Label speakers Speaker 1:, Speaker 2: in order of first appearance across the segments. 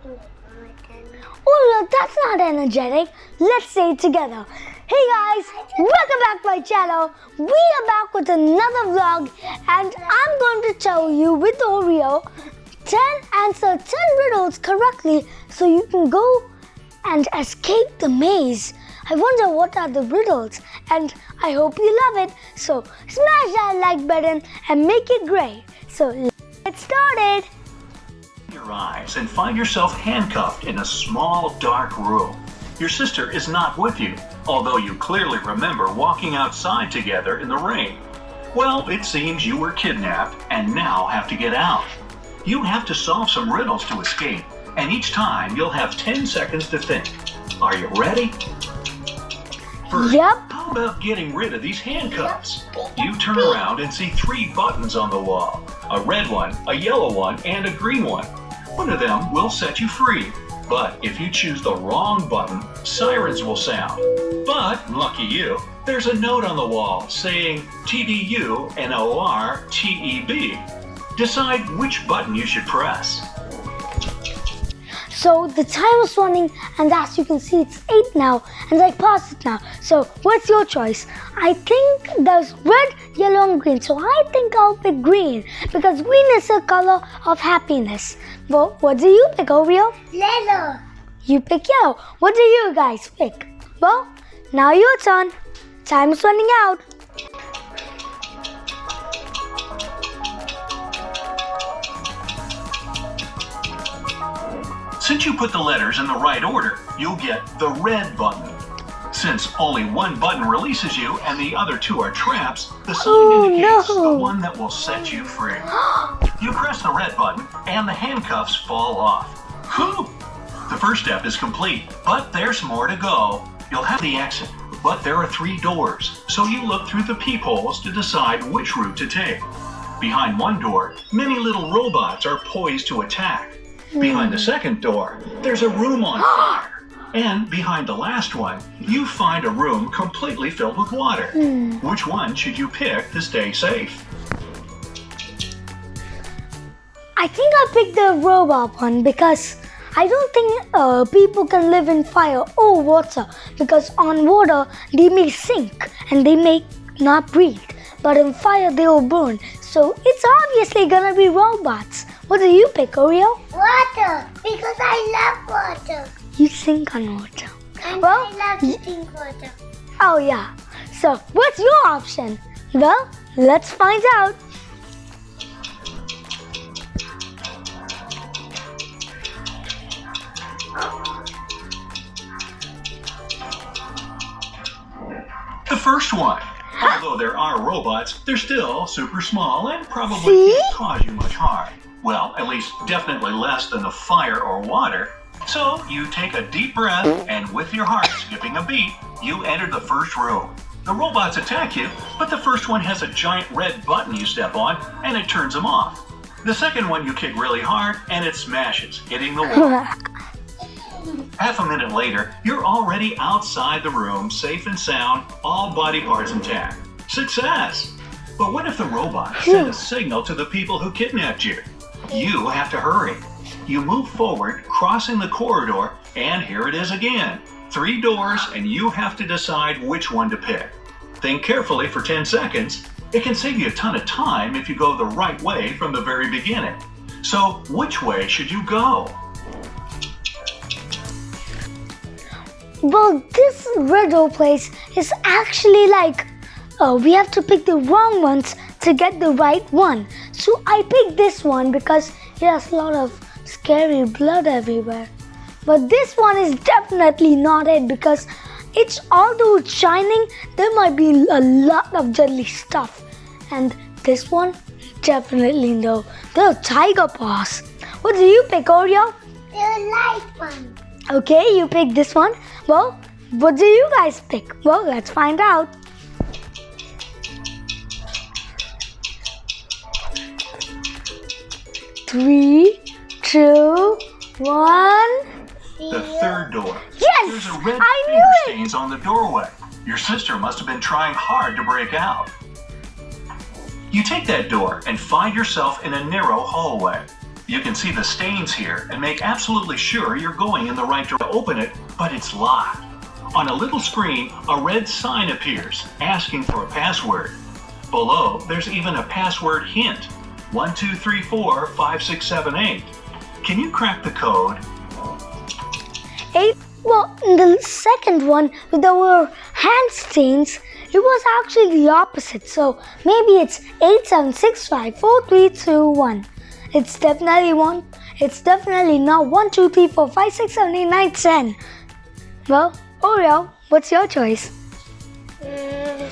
Speaker 1: Oh, no, that's not energetic. Let's say it together. Hey guys, welcome back to my channel. We are back with another vlog, and I'm going to tell you with Oreo 10 riddles correctly so you can go and escape the maze. I wonder what are the riddles, and I hope you love it. So smash that like button and make it great. So let's get started.
Speaker 2: Your eyes and find yourself handcuffed in a small dark room. Your sister is not with you, although you clearly remember walking outside together in the rain. Well, it seems you were kidnapped and now have to get out. You have to solve some riddles to escape, and each time you'll have 10 seconds to think. Are you ready? First, how about getting rid of these handcuffs? You turn around and see 3 buttons on the wall. A red one, a yellow one, and a green one. One of them will set you free. But if you choose the wrong button, sirens will sound. But, lucky you, there's a note on the wall saying TDUNORTEB. Decide which button you should press.
Speaker 1: So the time is running, and as you can see, it's 8 now, and I paused it now. So what's your choice? I think there's red, yellow, and green. So I think I'll pick green because green is a color of happiness. Well, what do you pick, Oreo?
Speaker 3: Yellow.
Speaker 1: You pick yellow. What do you guys pick? Well, now your turn. Time is running out.
Speaker 2: Since you put the letters in the right order, you'll get the red button. Since only one button releases you and the other 2 are traps, the sign indicates the one that will set you free. You press the red button and the handcuffs fall off. Whew! The first step is complete, but there's more to go. You'll have the exit, but there are 3 doors, so you look through the peepholes to decide which route to take. Behind one door, many little robots are poised to attack. Behind the second door, there's a room on fire. And behind the last one, you find a room completely filled with water. Which one should you pick to stay safe?
Speaker 1: I think I'll pick the robot one because I don't think people can live in fire or water, because on water they may sink and they may not breathe, but in fire they will burn. So it's obviously gonna be robots. What do you pick, Oreo?
Speaker 3: Water, because I love water.
Speaker 1: You sink on water.
Speaker 3: And I love to drink water.
Speaker 1: Oh yeah. So what's your option? Well, let's find out.
Speaker 2: The first one. Although there are robots, they're still super small and probably can't cause you much harm. Well, at least definitely less than the fire or water. So you take a deep breath, and with your heart skipping a beat, you enter the first room. The robots attack you, but the first one has a giant red button you step on, and it turns them off. The second one you kick really hard, and it smashes, hitting the wall. Half a minute later, you're already outside the room, safe and sound, all body parts intact. Success! But what if the robot sent a signal to the people who kidnapped you? You have to hurry. You move forward, crossing the corridor, and here it is again. 3 doors, and you have to decide which one to pick. Think carefully for 10 seconds. It can save you a ton of time if you go the right way from the very beginning. So, which way should you go?
Speaker 1: Well, this riddle place is actually like we have to pick the wrong ones to get the right one. So I picked this one because it has a lot of scary blood everywhere. But this one is definitely not it, because although it's shining, there might be a lot of deadly stuff. And this one, definitely no. The tiger paws. What do you pick, Oreo?
Speaker 3: The light one.
Speaker 1: Okay, you pick this one. Well, what do you guys pick? Well, let's find out. Three, 2, 1.
Speaker 2: The third door.
Speaker 1: Yes!
Speaker 2: There's a red
Speaker 1: I
Speaker 2: finger
Speaker 1: knew it!
Speaker 2: stains on the doorway. Your sister must have been trying hard to break out. You take that door and find yourself in a narrow hallway. You can see the stains here and make absolutely sure you're going in the right direction to open it, but it's locked. On a little screen, a red sign appears asking for a password. Below, there's even a password hint, 12345678. Can you crack the code?
Speaker 1: 8. Well, in the second one, there were hand stains. It was actually the opposite. So maybe it's 87654321. It's definitely one. It's definitely not 1, 2, 3, 4, 5, 6, 7, 8, 9, 10. Well, Oreo, what's your choice?
Speaker 3: 1,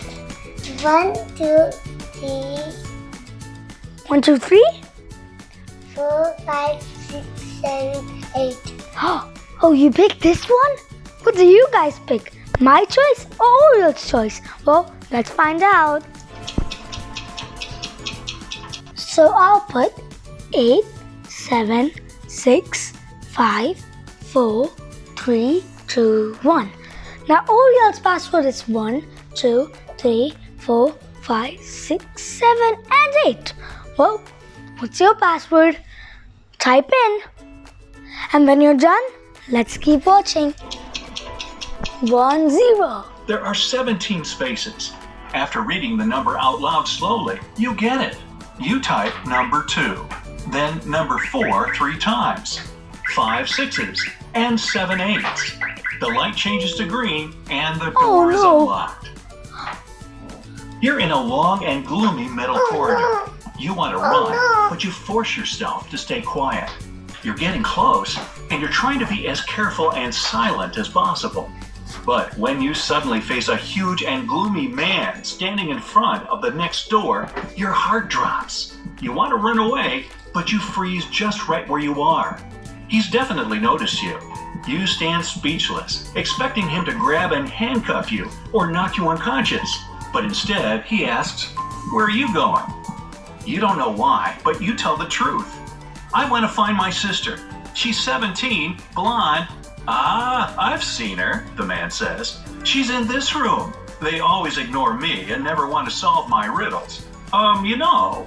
Speaker 3: 2, 3,
Speaker 1: 1, 2, 3?
Speaker 3: 4, 5, 6, 7, 8.
Speaker 1: Oh, you picked this one? What do you guys pick? My choice or Oreo's choice? Well, let's find out. So I'll put 8, 7, 6, 5, 4, 3, 2, 1. Now Oreo's password is 1, 2, 3, 4, 5, 6, 7, and 8. Well, what's your password? Type in. And when you're done, let's keep watching. 1, 0.
Speaker 2: There are 17 spaces. After reading the number out loud slowly, you get it. You type number 2, then number 4 3 times, 5 6s, and 7 8s. The light changes to green and the door is unlocked. You're in a long and gloomy metal corridor. You want to run, but you force yourself to stay quiet. You're getting close, and you're trying to be as careful and silent as possible. But when you suddenly face a huge and gloomy man standing in front of the next door, your heart drops. You want to run away, but you freeze just right where you are. He's definitely noticed you. You stand speechless, expecting him to grab and handcuff you or knock you unconscious. But instead, he asks, "Where are you going?" You don't know why, but you tell the truth. "I want to find my sister. She's 17, blonde." "Ah, I've seen her," the man says. "She's in this room. They always ignore me and never want to solve my riddles.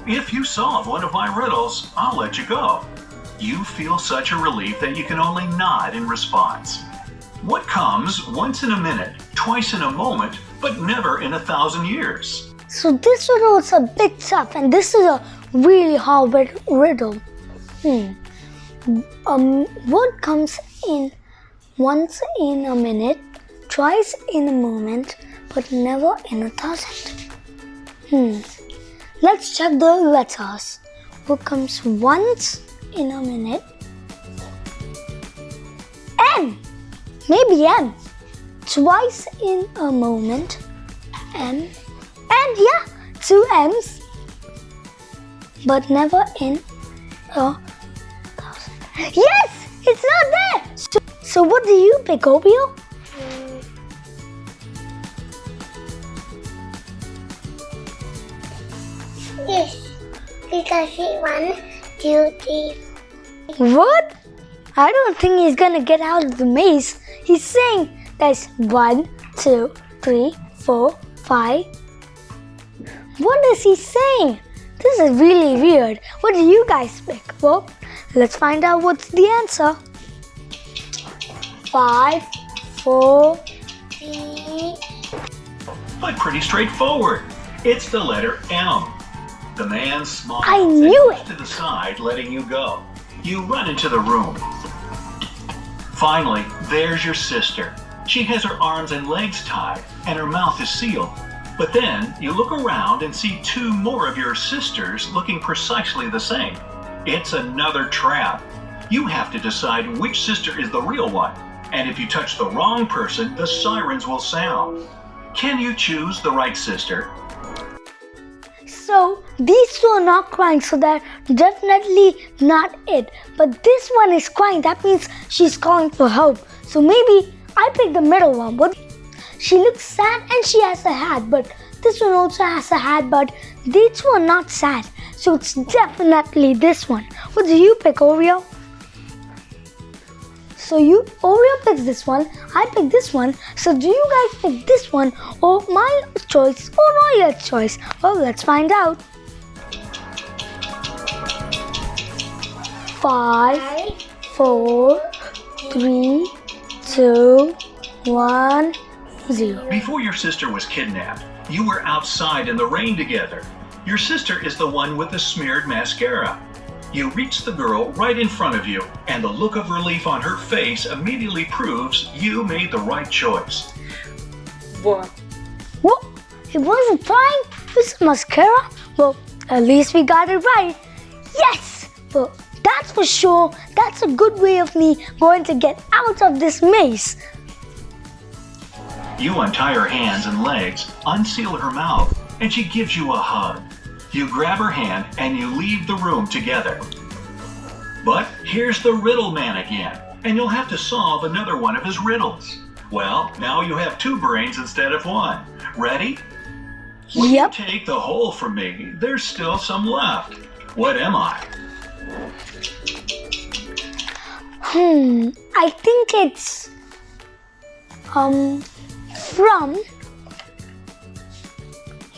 Speaker 2: If you solve one of my riddles, I'll let you go." You feel such a relief that you can only nod in response. What comes once in a minute, twice in a moment, but never in 1,000 years?
Speaker 1: So this riddle is a bit tough, and this is a really hard riddle. What comes in once in a minute, twice in a moment, but never in 1,000? Let's check the letters. What comes once in a minute? M. Maybe M. Twice in a moment. M. And yeah, 2 M's. But never in 1,000. Yes! It's not there! So what do you pick, Oreo?
Speaker 3: Yes, because it's 1, 2, 3.
Speaker 1: What? I don't think he's gonna get out of the maze. He's saying there's 1, 2, 3, 4, 5. What is he saying? This is really weird. What do you guys pick? Well, let's find out what's the answer. 5, 4,
Speaker 3: 3.
Speaker 2: But pretty straightforward. It's the letter M. The man smiles
Speaker 1: I knew
Speaker 2: and moves to the side, letting you go. You run into the room. Finally, there's your sister. She has her arms and legs tied, and her mouth is sealed. But then you look around and see 2 more of your sisters looking precisely the same. It's another trap. You have to decide which sister is the real one. And if you touch the wrong person, the sirens will sound. Can you choose the right sister?
Speaker 1: So these 2 are not crying, so they're definitely not it. But this one is crying. That means she's calling for help. So maybe I pick the middle one. But she looks sad and she has a hat. But this one also has a hat. But these 2 are not sad. So it's definitely this one. What do you pick, Oreo? So Oreo picks this one, I pick this one. So do you guys pick this one or my choice or Oreo's choice? Well, let's find out. 5, 4, 3, 2, 1, 0.
Speaker 2: Before your sister was kidnapped, you were outside in the rain together. Your sister is the one with the smeared mascara. You reach the girl right in front of you, and the look of relief on her face immediately proves you made the right choice.
Speaker 1: What? It wasn't trying with mascara? Well, at least we got it right. Yes! Well, that's for sure. That's a good way of me going to get out of this maze.
Speaker 2: You untie her hands and legs, unseal her mouth, and she gives you a hug. You grab her hand and you leave the room together. But here's the riddle man again, and you'll have to solve another one of his riddles. Well, now you have 2 brains instead of 1. Ready? When you take the whole from me, there's still some left. What am I?
Speaker 1: I think it's from.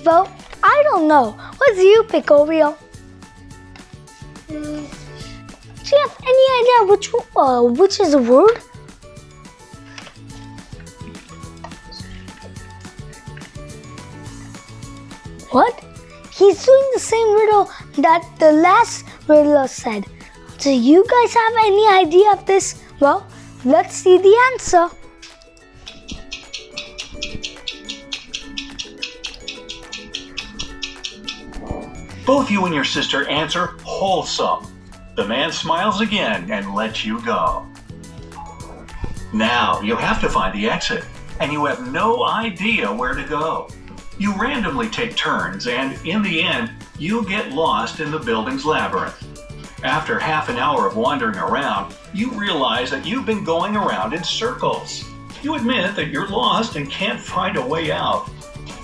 Speaker 1: Well, I don't know. What do you pick, Oreo? Do you have any idea which is a word? What? He's doing the same riddle that the last riddler said. Do you guys have any idea of this? Well, let's see the answer.
Speaker 2: Both you and your sister answer wholesome. The man smiles again and lets you go. Now you have to find the exit, and you have no idea where to go. You randomly take turns, and in the end, you get lost in the building's labyrinth. After half an hour of wandering around, you realize that you've been going around in circles. You admit that you're lost and can't find a way out.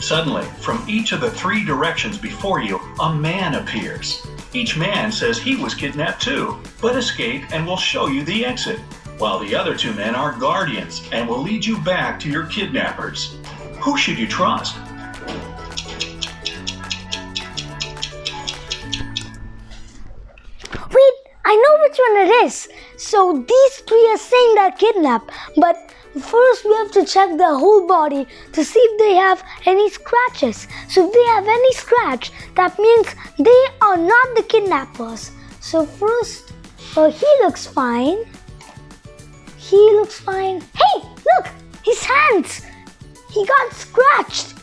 Speaker 2: Suddenly, from each of the 3 directions before you, a man appears. Each man says he was kidnapped too, but escaped and will show you the exit, while the other 2 men are guardians and will lead you back to your kidnappers. Who should you trust?
Speaker 1: Wait, I know which one it is. So these 3 are saying they're kidnapped, but first we have to check their whole body to see if they have any scratches. So if they have any scratch, that means they are not the kidnappers. So first, he looks fine. He looks fine. Hey, look, his hands. He got scratched.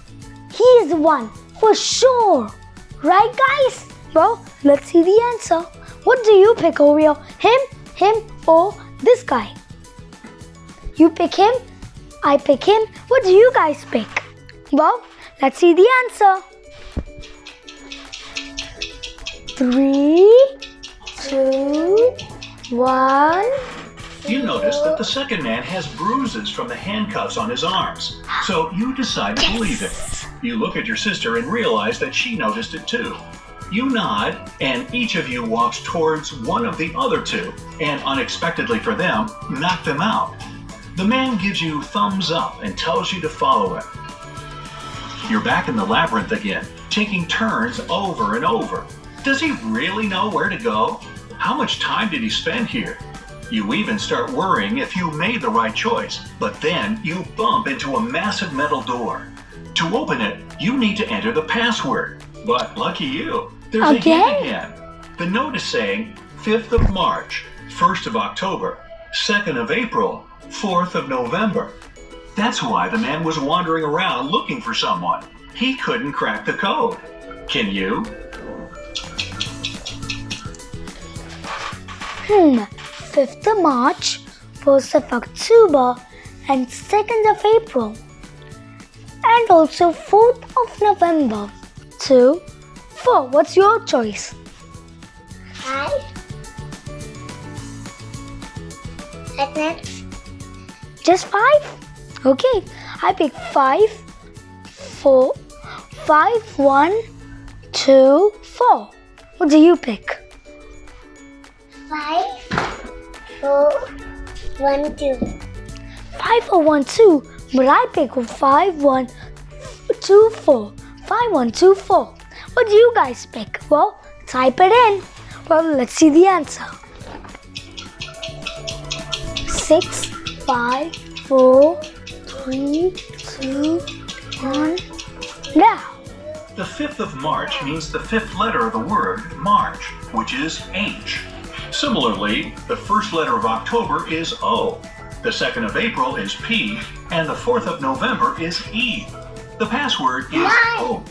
Speaker 1: He is the one, for sure. Right, guys? Well, let's see the answer. What do you pick, Oreo? Him, or this guy? You pick him, I pick him. What do you guys pick? Well, let's see the answer. 3, 2, 1.
Speaker 2: You notice that the second man has bruises from the handcuffs on his arms, so you decide to believe it. You look at your sister and realize that she noticed it too. You nod, and each of you walks towards one of the other 2, and unexpectedly for them, knock them out. The man gives you thumbs up and tells you to follow him. You're back in the labyrinth again, taking turns over and over. Does he really know where to go? How much time did he spend here? You even start worrying if you made the right choice, but then you bump into a massive metal door. To open it, you need to enter the password. But lucky you, there's a hint again. The note is saying 5th of March, 1st of October, 2nd of April, 4th of November. That's why the man was wandering around looking for someone. He couldn't crack the code. Can you?
Speaker 1: 5th of March, 1st of October, and 2nd of April. And also 4th of November. 2, 4. What's your choice?
Speaker 3: 5. And next,
Speaker 1: Just 5? Okay, I pick 5, 4, 5, 1, 2, 4. What do you pick?
Speaker 3: 5, 4, 1, 2.
Speaker 1: 5, 4, 1, 2. But I pick 5, 1, 2, 4. 5, 1, 2, 4. What do you guys pick? Well, type it in. Well, let's see the answer. 6, 5, 4, 3, 2, 1. Now.
Speaker 2: The 5th of March means the 5th letter of the word March, which is H. Similarly, the first letter of October is O. The 2nd of April is P, and the 4th of November is E. The password is O.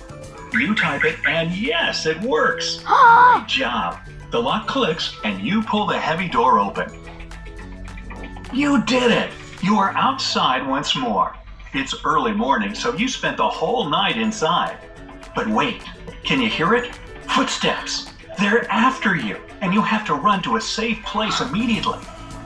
Speaker 2: You type it, and yes, it works. Great job. The lock clicks, and you pull the heavy door open. You did it! You are outside once more. It's early morning, so you spent the whole night inside. But wait, can you hear it? Footsteps. They're after you, and you have to run to a safe place immediately.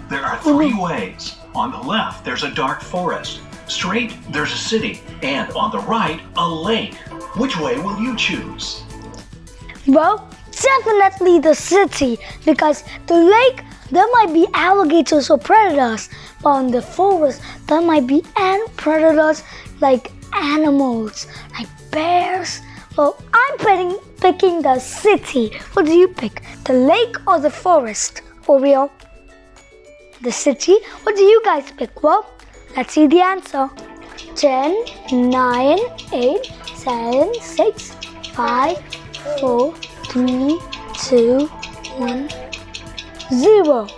Speaker 2: There are 3 ways. On the left, there's a dark forest. Straight, there's a city. And on the right, a lake. Which way will you choose?
Speaker 1: Well, definitely the city, because the lake, there might be alligators or predators, but on the forest, there might be predators like animals, like bears. Well, I'm picking the city. What do you pick? The lake or the forest? Oreo? The city? What do you guys pick? Well, let's see the answer. 10, 9, 8, 7, 6, 5, 4, 3, 2, 1, 0.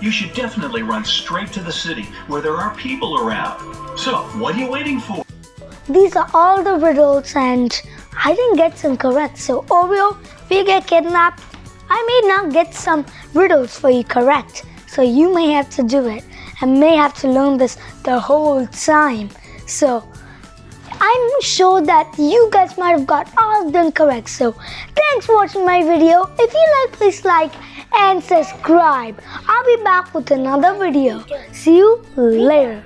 Speaker 2: You should definitely run straight to the city where there are people around. So, what are you waiting for?
Speaker 1: These are all the riddles and I didn't get some correct. So Oreo, if you get kidnapped, I may not get some riddles for you correct. So you may have to do it and may have to learn this the whole time. So I'm sure that you guys might have got all of them correct. So thanks for watching my video. If you like, please like and subscribe. I'll be back with another video. See you later.